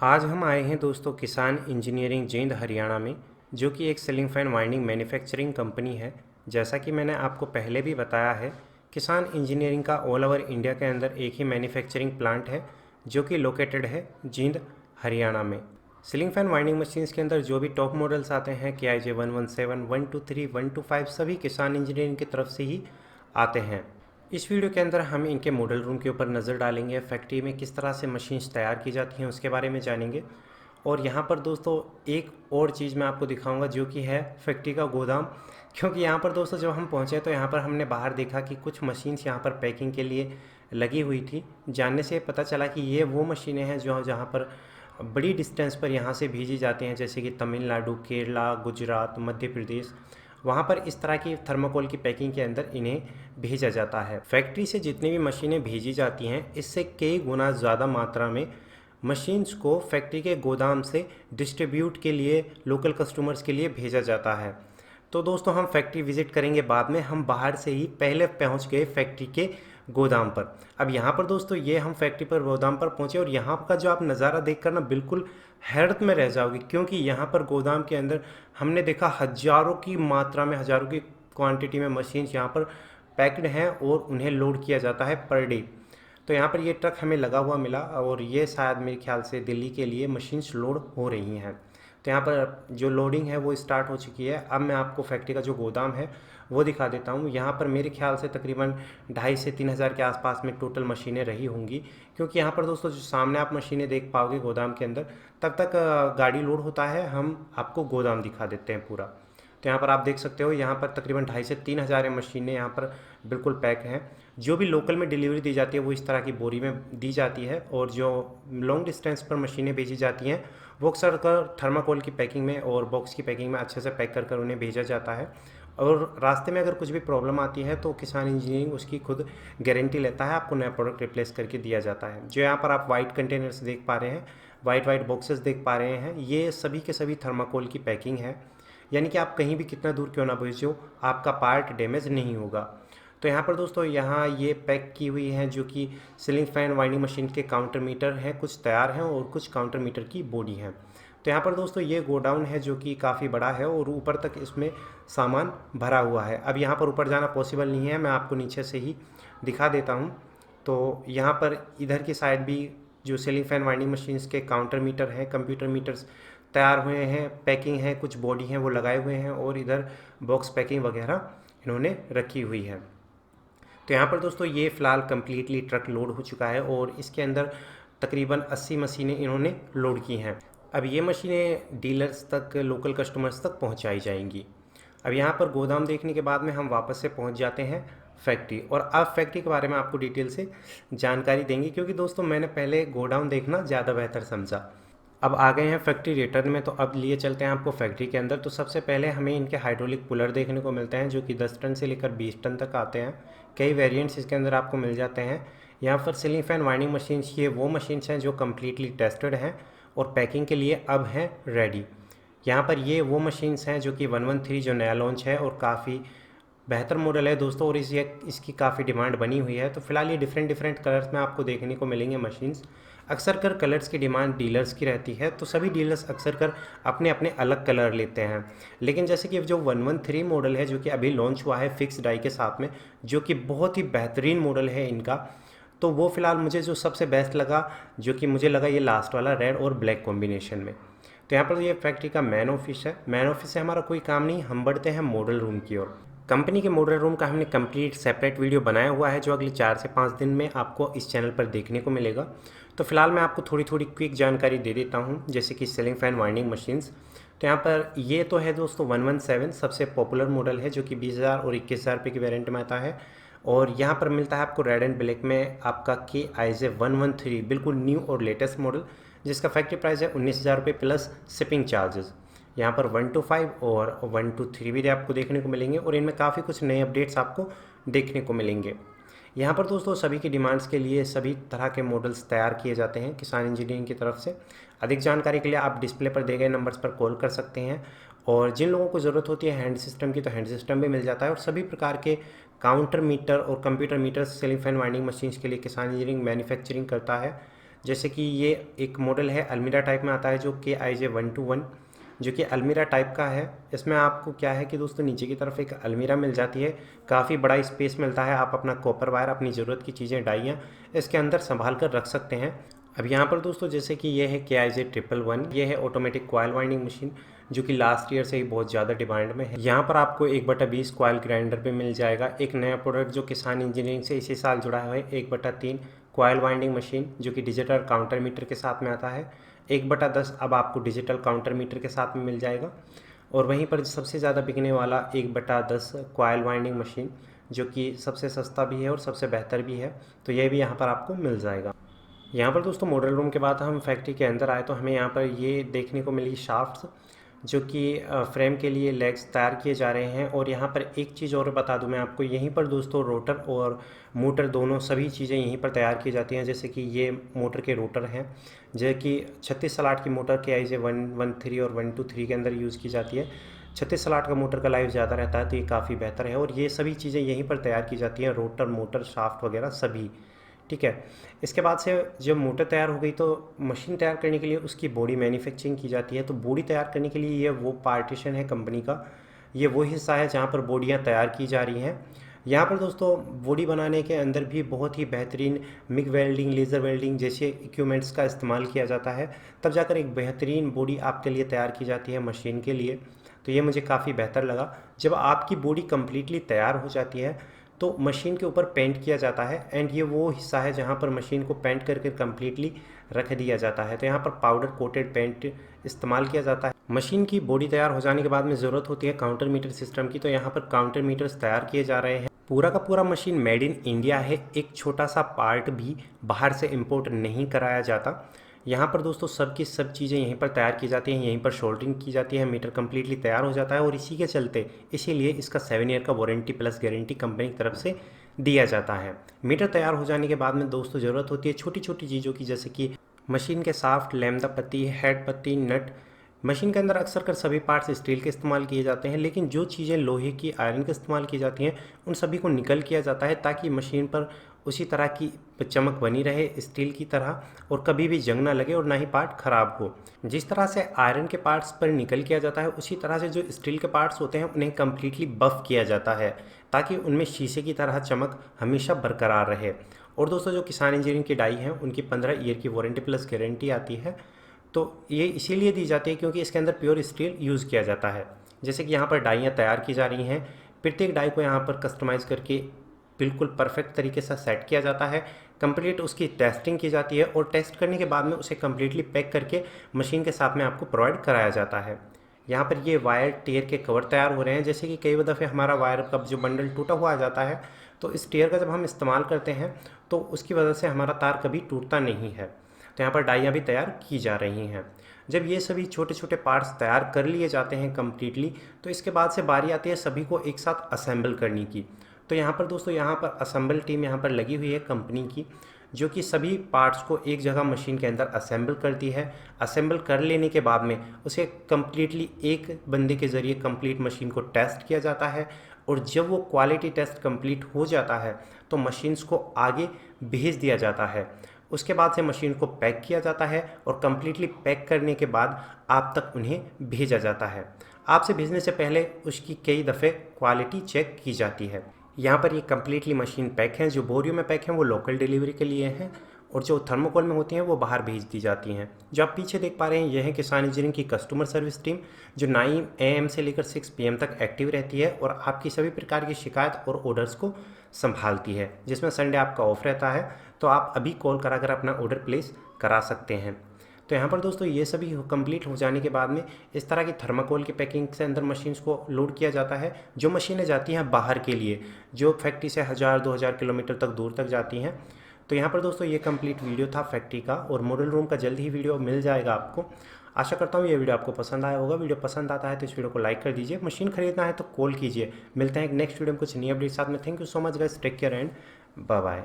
आज हम आए हैं दोस्तों किसान इंजीनियरिंग जींद हरियाणा में, जो कि एक ceiling fan winding manufacturing company है। जैसा कि मैंने आपको पहले भी बताया है, किसान इंजीनियरिंग का ऑल ओवर इंडिया के अंदर एक ही मैन्युफैक्चरिंग प्लांट है जो कि लोकेटेड है जींद हरियाणा में। सीलिंग फैन वाइंडिंग मशीन्स के अंदर जो भी टॉप मॉडल्स आते हैं KIJ 117, 123, 125 सभी किसान इंजीनियरिंग की तरफ से ही आते हैं। इस वीडियो के अंदर हम इनके मॉडल रूम के ऊपर नज़र डालेंगे, फैक्ट्री में किस तरह से मशीन्स तैयार की जाती हैं उसके बारे में जानेंगे। और यहाँ पर दोस्तों एक और चीज़ मैं आपको दिखाऊंगा जो कि है फैक्ट्री का गोदाम। क्योंकि यहाँ पर दोस्तों जब हम पहुँचे तो यहाँ पर हमने बाहर देखा कि कुछ मशीन्स यहाँ पर पैकिंग के लिए लगी हुई थी। जानने से पता चला कि ये वो मशीनें हैं जो जहाँ पर बड़ी डिस्टेंस पर यहाँ से भेजी जाती हैं, जैसे कि तमिलनाडु, केरला, गुजरात, मध्य प्रदेश। वहाँ पर इस तरह की थर्माकोल की पैकिंग के अंदर इन्हें भेजा जाता है। फैक्ट्री से जितनी भी मशीनें भेजी जाती हैं, इससे कई गुना ज़्यादा मात्रा में मशीन्स को फैक्ट्री के गोदाम से डिस्ट्रीब्यूट के लिए लोकल कस्टमर्स के लिए भेजा जाता है। तो दोस्तों हम फैक्ट्री विज़िट करेंगे बाद में, हम बाहर से ही पहले पहुंच गए फैक्ट्री के गोदाम पर। अब यहाँ पर दोस्तों ये हम फैक्ट्री पर गोदाम पर पहुँचे और यहाँ का जो आप नज़ारा देखकर ना बिल्कुल हैरत में रह जाओगे, क्योंकि यहाँ पर गोदाम के अंदर हमने देखा हज़ारों की मात्रा में, हज़ारों की क्वांटिटी में मशीन्स यहाँ पर पैक्ड हैं और उन्हें लोड किया जाता है पर डे। तो यहाँ पर ये ट्रक हमें लगा हुआ मिला और ये शायद मेरे ख्याल से दिल्ली के लिए मशीन्स लोड हो रही हैं। तो यहाँ पर जो लोडिंग है वो स्टार्ट हो चुकी है। अब मैं आपको फैक्ट्री का जो गोदाम है वो दिखा देता हूँ। यहाँ पर मेरे ख्याल से तकरीबन 2,500 से 3,000 के आसपास में टोटल मशीनें रही होंगी, क्योंकि यहाँ पर दोस्तों जो सामने आप मशीनें देख पाओगे गोदाम के अंदर, तब तक गाड़ी लोड होता है, हम आपको गोदाम दिखा देते हैं पूरा। तो यहाँ पर आप देख सकते हो, यहाँ पर तकरीबन 2,500 से 3,000 मशीनें यहाँ पर बिल्कुल पैक हैं। जो भी लोकल में डिलीवरी दी जाती है वो इस तरह की बोरी में दी जाती है, और जो लॉन्ग डिस्टेंस पर मशीनें भेजी जाती हैं वो अक्सर कर थर्माकोल की पैकिंग में और बॉक्स की पैकिंग में अच्छे से पैक कर कर उन्हें भेजा जाता है। और रास्ते में अगर कुछ भी प्रॉब्लम आती है तो किसान इंजीनियरिंग उसकी खुद गारंटी लेता है, आपको नया प्रोडक्ट रिप्लेस करके दिया जाता है। जो यहाँ पर आप वाइट कंटेनर्स देख पा रहे हैं, वाइट बॉक्सेस देख पा रहे हैं, ये सभी के सभी थर्माकोल की पैकिंग है। यानी कि आप कहीं भी कितना दूर क्यों ना भेजो, आपका पार्ट डैमेज नहीं होगा। तो यहाँ पर दोस्तों यहाँ ये पैक की हुई हैं जो कि सीलिंग फैन वाइंडिंग मशीन के काउंटर मीटर हैं, कुछ तैयार हैं और कुछ काउंटर मीटर की बॉडी हैं। तो यहाँ पर दोस्तों ये गोडाउन है जो कि काफ़ी बड़ा है और ऊपर तक इसमें सामान भरा हुआ है। अब यहाँ पर ऊपर जाना पॉसिबल नहीं है, मैं आपको नीचे से ही दिखा देता हूँ। तो यहाँ पर इधर की साइड भी जो सीलिंग फैन वाइंडिंग मशीन्स के काउंटर मीटर हैं, कंप्यूटर मीटर्स तैयार हुए हैं, पैकिंग है, कुछ बॉडी हैं वो लगाए हुए हैं, और इधर बॉक्स पैकिंग वगैरह इन्होंने रखी हुई है। तो यहाँ पर दोस्तों ये फ़िलहाल कम्प्लीटली ट्रक लोड हो चुका है और इसके अंदर तकरीबन 80 मशीनें इन्होंने लोड की हैं। अब ये मशीनें डीलर्स तक, लोकल कस्टमर्स तक पहुँचाई जाएंगी। अब यहाँ पर गोदाम देखने के बाद में हम वापस से पहुँच जाते हैं फैक्ट्री, और अब फैक्ट्री के बारे में आपको डिटेल से जानकारी देंगे, क्योंकि दोस्तों मैंने पहले गोडाउन देखना ज़्यादा बेहतर समझा। अब आ गए हैं फैक्ट्री रिटर्न में, तो अब लिए चलते हैं आपको फैक्ट्री के अंदर। तो सबसे पहले हमें इनके हाइड्रोलिक पुलर देखने को मिलते हैं जो कि 10 टन से लेकर 20 टन तक आते हैं। कई वेरिएंट्स इसके अंदर आपको मिल जाते हैं। यहाँ पर सीलिंग फैन वाइंडिंग मशीन्स, ये वो मशीन्स हैं जो कम्प्लीटली टेस्टेड हैं और पैकिंग के लिए अब हैं रेडी। यहाँ पर ये वो मशीन्स हैं जो कि 113 जो नया लॉन्च है और काफ़ी बेहतर मॉडल है दोस्तों, और इसकी काफ़ी डिमांड बनी हुई है। तो फिलहाल ये डिफरेंट कलर्स में आपको देखने को मिलेंगे मशीन्स। अक्सर कर कलर्स की डिमांड डीलर्स की रहती है, तो सभी डीलर्स अक्सर कर अपने अपने अलग कलर लेते हैं। लेकिन जैसे कि जो 113 मॉडल है जो कि अभी लॉन्च हुआ है फिक्स डाई के साथ में, जो कि बहुत ही बेहतरीन मॉडल है इनका, तो वो फ़िलहाल मुझे जो सबसे बेस्ट लगा, जो कि मुझे लगा ये लास्ट वाला रेड और ब्लैक कॉम्बिनेशन में। तो यहाँ पर ये फैक्ट्री का मैन ऑफिस है। मैन ऑफिस से हमारा कोई काम नहीं, हम बढ़ते हैं मॉडल रूम की ओर। कंपनी के मॉडल रूम का हमने कंप्लीट सेपरेट वीडियो बनाया हुआ है जो अगले 4 से 5 दिन में आपको इस चैनल पर देखने को मिलेगा। तो फिलहाल मैं आपको थोड़ी क्विक जानकारी दे देता हूँ, जैसे कि सीलिंग फैन वाइंडिंग मशीन्स। तो यहाँ पर ये तो है दोस्तों 117 सबसे पॉपुलर मॉडल है जो कि 20,000 और 21,000 रुपये की वेरिएंट में आता है। और यहाँ पर मिलता है आपको रेड एंड ब्लैक में आपका KIJ 113 बिल्कुल न्यू और लेटेस्ट मॉडल, जिसका फैक्ट्री प्राइस है 19,000 रुपये प्लस शिपिंग चार्जेस। यहाँ पर 125 और 123 भी आपको देखने को मिलेंगे और इनमें काफ़ी कुछ नए अपडेट्स आपको देखने को मिलेंगे। यहाँ पर दोस्तों सभी की डिमांड्स के लिए सभी तरह के मॉडल्स तैयार किए जाते हैं किसान इंजीनियरिंग की तरफ से। अधिक जानकारी के लिए आप डिस्प्ले पर दिए गए नंबर्स पर कॉल कर सकते हैं, और जिन लोगों को ज़रूरत होती है हैंड सिस्टम की, तो हैंड सिस्टम भी मिल जाता है। और सभी प्रकार के काउंटर मीटर और computer meter ceiling fan winding machines के लिए किसान इंजीनियरिंग मैन्युफैक्चरिंग करता है। जैसे कि ये एक मॉडल है अलमीरा टाइप में आता है जो KIJ121, जो कि अलमीरा टाइप का है। इसमें आपको क्या है कि दोस्तों नीचे की तरफ एक अलमीरा मिल जाती है, काफ़ी बड़ा स्पेस मिलता है। आप अपना कॉपर वायर, अपनी ज़रूरत की चीज़ें, डाइयाँ इसके अंदर संभाल कर रख सकते हैं। अब यहाँ पर दोस्तों जैसे कि ये है KIJ111, ये है ऑटोमेटिक कॉयल वाइंडिंग मशीन, जो कि लास्ट ईयर से ही बहुत ज़्यादा डिमांड में है। यहाँ पर आपको 1/20 कॉयल ग्राइंडर भी मिल जाएगा। एक नया प्रोडक्ट जो किसान इंजीनियरिंग से इसी साल जुड़ा हुआ है, 1/3 कॉयल वाइंडिंग मशीन, जो कि डिजिटल काउंटर मीटर के साथ में आता है। 1/10 अब आपको डिजिटल काउंटर मीटर के साथ में मिल जाएगा। और वहीं पर सबसे ज़्यादा बिकने वाला 1/10 कॉयल वाइंडिंग मशीन, जो कि सबसे सस्ता भी है और सबसे बेहतर भी है, तो ये भी यहाँ पर आपको मिल जाएगा। यहाँ पर दोस्तों मॉडल रूम के बाद हम फैक्ट्री के अंदर आए तो हमें यहाँ पर ये देखने को मिली शाफ्ट्स, जो कि फ्रेम के लिए लेग्स तैयार किए जा रहे हैं। और यहाँ पर एक चीज़ और बता दूं मैं आपको, यहीं पर दोस्तों रोटर और मोटर दोनों सभी चीज़ें यहीं पर तैयार की जाती हैं। जैसे कि ये मोटर के रोटर हैं, जो कि 36 स्लॉट की मोटर KIJ113 और 123 के अंदर यूज़ की जाती है। 36 स्लॉट का मोटर का लाइफ ज़्यादा रहता है, तो ये काफ़ी बेहतर है। और ये सभी चीज़ें यहीं पर तैयार की जाती हैं, रोटर, मोटर, शाफ्ट वगैरह सभी। ठीक है। इसके बाद से जब मोटर तैयार हो गई तो मशीन तैयार करने के लिए उसकी बॉडी मैन्युफैक्चरिंग की जाती है। तो बॉडी तैयार करने के लिए ये वो पार्टीशन है कंपनी का, ये वो हिस्सा है जहाँ पर बॉडियाँ तैयार की जा रही हैं। यहाँ पर दोस्तों बॉडी बनाने के अंदर भी बहुत ही बेहतरीन मिग वेल्डिंग, लेज़र वेल्डिंग जैसे इक्विपमेंट्स का इस्तेमाल किया जाता है, तब जाकर एक बेहतरीन बॉडी आपके लिए तैयार की जाती है मशीन के लिए। तो ये मुझे काफ़ी बेहतर लगा। जब आपकी बॉडी कम्प्लीटली तैयार हो जाती है तो मशीन के ऊपर पेंट किया जाता है, एंड ये वो हिस्सा है जहाँ पर मशीन को पेंट करके कम्प्लीटली रख दिया जाता है। तो यहाँ पर पाउडर कोटेड पेंट इस्तेमाल किया जाता है। मशीन की बॉडी तैयार हो जाने के बाद में ज़रूरत होती है काउंटर मीटर सिस्टम की, तो यहाँ पर काउंटर मीटर्स तैयार किए जा रहे हैं। पूरा का पूरा मशीन मेड इन इंडिया है, एक छोटा सा पार्ट भी बाहर से इम्पोर्ट नहीं कराया जाता। यहाँ पर दोस्तों सब की सब चीज़ें यहीं पर तैयार की जाती हैं, यहीं पर शोल्डरिंग की जाती है, मीटर कम्प्लीटली तैयार हो जाता है। और इसी के चलते इसीलिए इसका 7 ईयर का वारंटी प्लस गारंटी कंपनी की तरफ से दिया जाता है। मीटर तैयार हो जाने के बाद में दोस्तों ज़रूरत होती है छोटी छोटी चीज़ों की, जैसे कि मशीन के साफ्ट, लैम्दा पत्ती, हेड पत्ती, नट। मशीन के अंदर अक्सर कर सभी पार्ट्स स्टील के इस्तेमाल किए जाते हैं, लेकिन जो चीज़ें लोहे की, आयरन के इस्तेमाल की जाती हैं उन सभी को निकल किया जाता है, ताकि मशीन पर उसी तरह की चमक बनी रहे स्टील की तरह, और कभी भी जंग ना लगे और ना ही पार्ट ख़राब हो। जिस तरह से आयरन के पार्ट्स पर निकल किया जाता है, उसी तरह से जो स्टील के पार्ट्स होते हैं उन्हें कम्प्लीटली बफ़ किया जाता है, ताकि उनमें शीशे की तरह चमक हमेशा बरकरार रहे। और दोस्तों जो किसान इंजीनियरिंग की डाई हैं उनकी 15 ईयर की वारंटी प्लस गारंटी आती है। तो ये इसीलिए दी जाती है क्योंकि इसके अंदर प्योर स्टील यूज़ किया जाता है। जैसे कि यहाँ पर डाइयाँ तैयार की जा रही हैं, प्रत्येक डाई को यहाँ पर कस्टमाइज़ करके बिल्कुल परफेक्ट तरीके से सेट किया जाता है। कंप्लीट उसकी टेस्टिंग की जाती है, और टेस्ट करने के बाद में उसे कम्प्लीटली पैक करके मशीन के साथ में आपको प्रोवाइड कराया जाता है। यहाँ पर ये वायर टेयर के कवर तैयार हो रहे हैं। जैसे कि कई दफ़े हमारा वायर का जो बंडल टूटा हुआ आ जाता है, तो इस टेयर का जब हम इस्तेमाल करते हैं तो उसकी वजह से हमारा तार कभी टूटता नहीं है। तो यहाँ पर डाइयाँ भी तैयार की जा रही हैं। जब ये सभी छोटे छोटे पार्ट्स तैयार कर लिए जाते हैं कम्प्लीटली, तो इसके बाद से बारी आती है सभी को एक साथ असेंबल करने की। तो यहाँ पर दोस्तों यहाँ पर असेंबल टीम यहाँ पर लगी हुई है कंपनी की, जो कि सभी पार्ट्स को एक जगह मशीन के अंदर असेंबल करती है। असेंबल कर लेने के बाद में उसे कम्प्लीटली एक बंदे के ज़रिए कंप्लीट मशीन को टेस्ट किया जाता है, और जब वो क्वालिटी टेस्ट कंप्लीट हो जाता है तो मशीन्स को आगे भेज दिया जाता है। उसके बाद से मशीन को पैक किया जाता है, और कम्प्लीटली पैक करने के बाद आप तक उन्हें भेजा जाता है। आपसे भेजने से पहले उसकी कई दफ़े क्वालिटी चेक की जाती है। यहाँ पर ये कम्प्लीटली मशीन पैक हैं, जो बोरियों में पैक हैं वो लोकल डिलीवरी के लिए हैं, और जो थर्मोकोल में होती हैं वो बाहर भेज दी जाती हैं। जो आप पीछे देख पा रहे हैं, यह है किसान इंजीनियरिंग की कस्टमर सर्विस टीम, जो 9 AM से लेकर 6 PM तक एक्टिव रहती है, और आपकी सभी प्रकार की शिकायत और ऑर्डर्स को संभालती है। जिसमें संडे आपका ऑफ रहता है, तो आप अभी कॉल कराकर अपना ऑर्डर प्लेस करा सकते हैं। तो यहाँ पर दोस्तों ये सभी कंप्लीट हो जाने के बाद में इस तरह की थर्माकोल की पैकिंग से अंदर मशीन्स को लोड किया जाता है। जो मशीनें जाती हैं बाहर के लिए, जो फैक्ट्री से 1000-2000 किलोमीटर तक दूर तक जाती हैं। तो यहाँ पर दोस्तों ये कंप्लीट वीडियो था फैक्ट्री का, और मॉडल रूम का जल्द ही वीडियो मिल जाएगा आपको। आशा करता हूँ ये वीडियो आपको पसंद आया होगा। वीडियो पसंद आता है तो इस वीडियो को लाइक कर दीजिए। मशीन खरीदना है तो कॉल कीजिए। मिलते हैं एक नेक्स्ट वीडियो में कुछ नई अपडेट साथ में। Thank you so much guys, take care and bye bye.